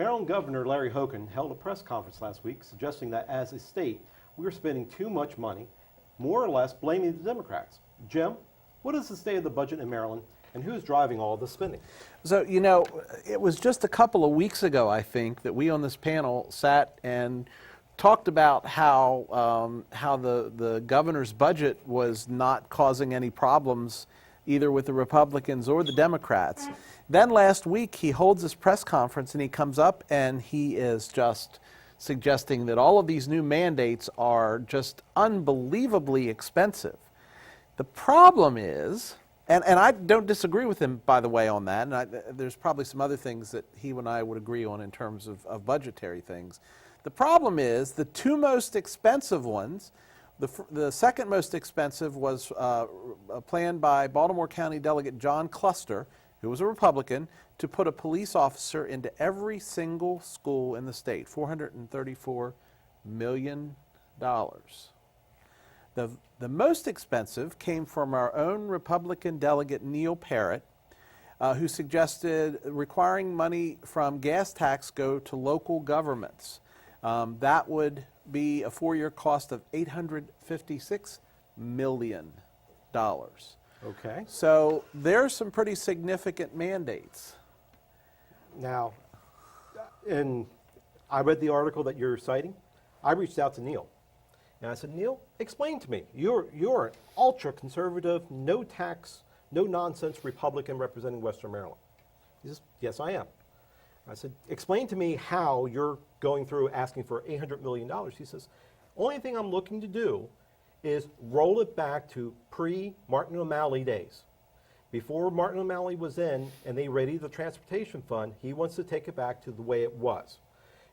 Maryland Governor Larry Hogan held a press conference last week suggesting that as a state, we are spending too much money, more or less blaming the Democrats. Jim, what is the state of the budget in Maryland, and who's driving all this spending? So, it was just a couple of weeks ago, I think, that we on this panel sat and talked about how the governor's budget was not causing any problems either with the Republicans or the Democrats. Then last week he holds this press conference and he comes up and he is just suggesting that all of these new mandates are just unbelievably expensive. The problem is, and I don't disagree with him, by the way, on that, and there's probably some other things that he and I would agree on in terms of budgetary things. The problem is the two most expensive ones, the second most expensive was planned by Baltimore County Delegate John Cluster, who was a Republican, to put a police officer into every single school in the state, $434 million. The most expensive came from our own Republican delegate Neil Parrott, who suggested requiring money from gas tax go to local governments. That would be a 4-year cost of $856 million. Okay. So there's some pretty significant mandates. Now, and I read the article that you're citing. I reached out to Neil. And I said, Neil, explain to me. You're an ultra-conservative, no-tax, no-nonsense Republican representing Western Maryland. He says, yes, I am. I said, explain to me how you're going through asking for $800 million. He says, only thing I'm looking to do is roll it back to pre-Martin O'Malley days. Before Martin O'Malley was in and they readied the transportation fund, he wants to take it back to the way it was.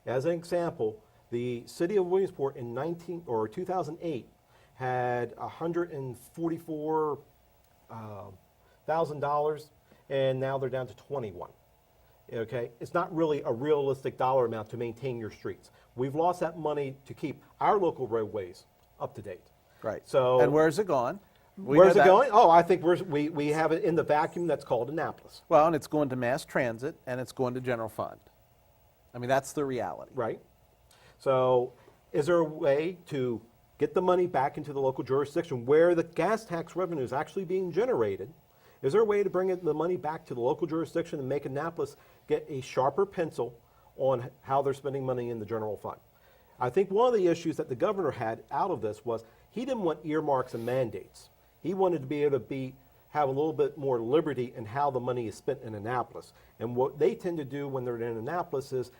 As an example, the city of Williamsport in 2008 had $144,000, and now they're down to 21. Okay, it's not really a realistic dollar amount to maintain your streets. We've lost that money to keep our local roadways up to date. Right. So, and where's it gone? Where's it going? Oh, I think we have it in the vacuum that's called Annapolis. Well, and it's going to mass transit, and it's going to general fund. I mean, that's the reality. Right. So is there a way to get the money back into the local jurisdiction where the gas tax revenue is actually being generated? Is there a way to bring the money back to the local jurisdiction and make Annapolis get a sharper pencil on how they're spending money in the general fund? I think one of the issues that the governor had out of this was he didn't want earmarks and mandates. He wanted to be able to have a little bit more liberty in how the money is spent in Annapolis. And what they tend to do when they're in Annapolis is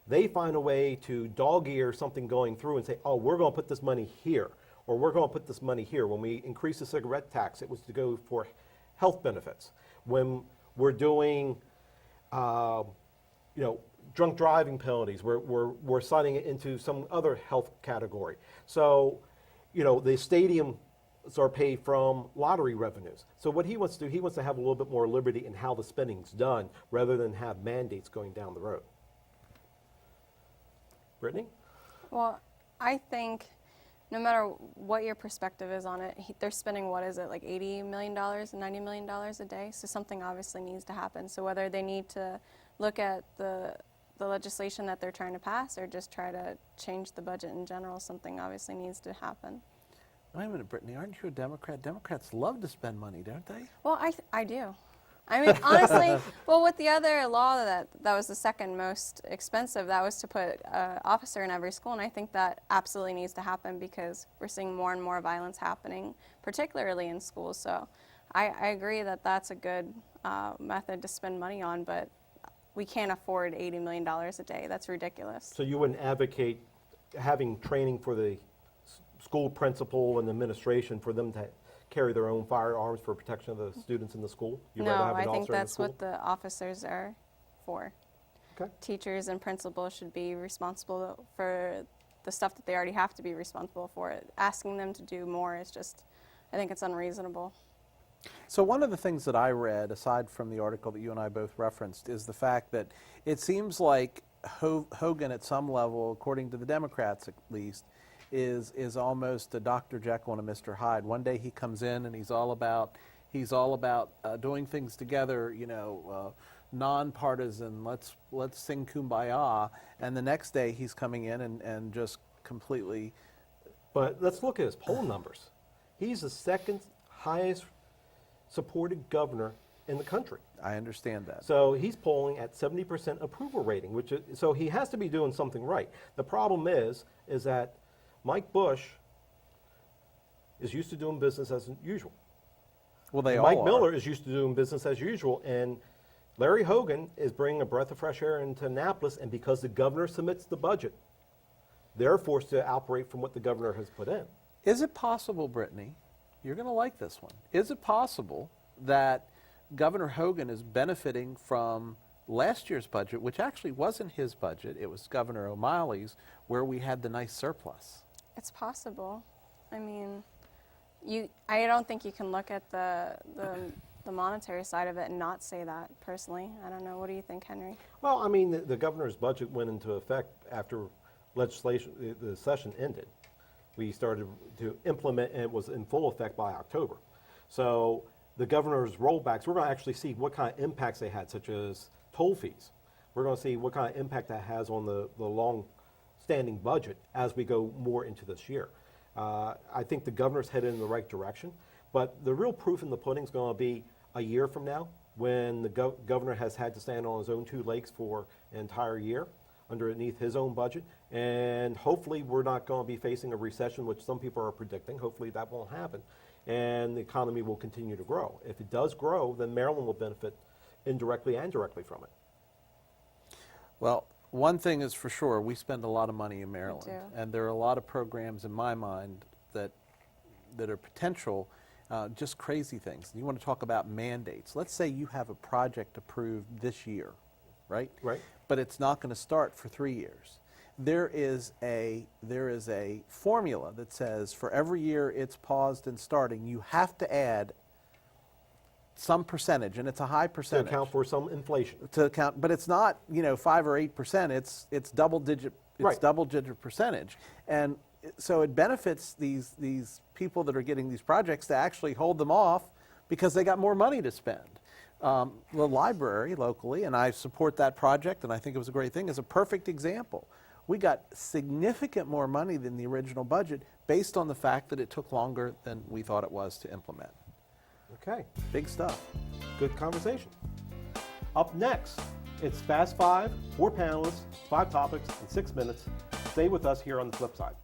they find a way to dog-ear something going through and say, oh, we're going to put this money here, or we're going to put this money here. When we increased the cigarette tax, it was to go for health benefits. When we're doing, drunk driving penalties, we're citing it into some other health category. So, the stadiums are paid from lottery revenues. So what he wants to do, he wants to have a little bit more liberty in how the spending's done rather than have mandates going down the road. Brittany? Well, I think no matter what your perspective is on it, they're spending, what is it, like $80 million, $90 million a day? So something obviously needs to happen. So whether they need to look at the legislation that they're trying to pass or just try to change the budget in general, something obviously needs to happen. Wait a minute, Brittany, aren't you a Democrat? Democrats love to spend money, don't they? Well, I do. I mean, honestly, well, with the other law that was the second most expensive, that was to put an officer in every school, and I think that absolutely needs to happen because we're seeing more and more violence happening, particularly in schools. So I agree that that's a good method to spend money on, but we can't afford $80 million a day. That's ridiculous. So you wouldn't advocate having training for the school principal and administration for them to carry their own firearms for protection of the students in the school? No, I think that's what the officers are for. Okay. Teachers and principals should be responsible for the stuff that they already have to be responsible for. Asking them to do more is just, I think it's unreasonable. So one of the things that I read, aside from the article that you and I both referenced, is the fact that it seems like Hogan at some level, according to the Democrats at least, is almost a Dr. Jekyll and a Mr. Hyde. One day he comes in and he's all about doing things together, nonpartisan, let's sing Kumbaya, and the next day he's coming in and just completely. But let's look at his poll numbers. He's the second highest supported governor in the country. I understand that. So he's polling at 70% approval rating, so he has to be doing something right. The problem is that Mike Bush is used to doing business as usual. Well, they Mike all are. Miller is used to doing business as usual, and Larry Hogan is bringing a breath of fresh air into Annapolis, and because the governor submits the budget, they're forced to operate from what the governor has put in. Is it possible, Brittany, you're going to like this one, is it possible that Governor Hogan is benefiting from last year's budget, which actually wasn't his budget, it was Governor O'Malley's, where we had the nice surplus? It's possible. I mean, I don't think you can look at the monetary side of it and not say that, personally. I don't know. What do you think, Henry? Well, I mean, the governor's budget went into effect after legislation, the session ended. We started to implement, and it was in full effect by October. So the governor's rollbacks, we're going to actually see what kind of impacts they had, such as toll fees. We're going to see what kind of impact that has on the long-standing budget as we go more into this year. I think the governor's headed in the right direction, but the real proof in the pudding is going to be a year from now when the governor has had to stand on his own two legs for an entire year underneath his own budget, and hopefully we're not going to be facing a recession, which some people are predicting. Hopefully that won't happen, and the economy will continue to grow. If it does grow, then Maryland will benefit indirectly and directly from it. Well, one thing is for sure, we spend a lot of money in Maryland, do. and there are a lot of programs in my mind that are potential, just crazy things. You want to talk about mandates. Let's say you have a project approved this year, right? Right. But it's not going to start for 3 years. There is a formula that says for every year it's paused and starting, you have to add some percentage, and it's a high To percentage. account for some inflation. To account, but it's not 5 or 8%. It's double digit. It's Right. double digit percentage, and so it benefits these people that are getting these projects to actually hold them off because they got more money to spend. The library locally, and I support that project, and I think it was a great thing, is a perfect example. We got significant more money than the original budget based on the fact that it took longer than we thought it was to implement. Okay. Big stuff. Good conversation. Up next, it's Fast Five, 4 panelists, 5 topics, in 6 minutes. Stay with us here on the Flip Side.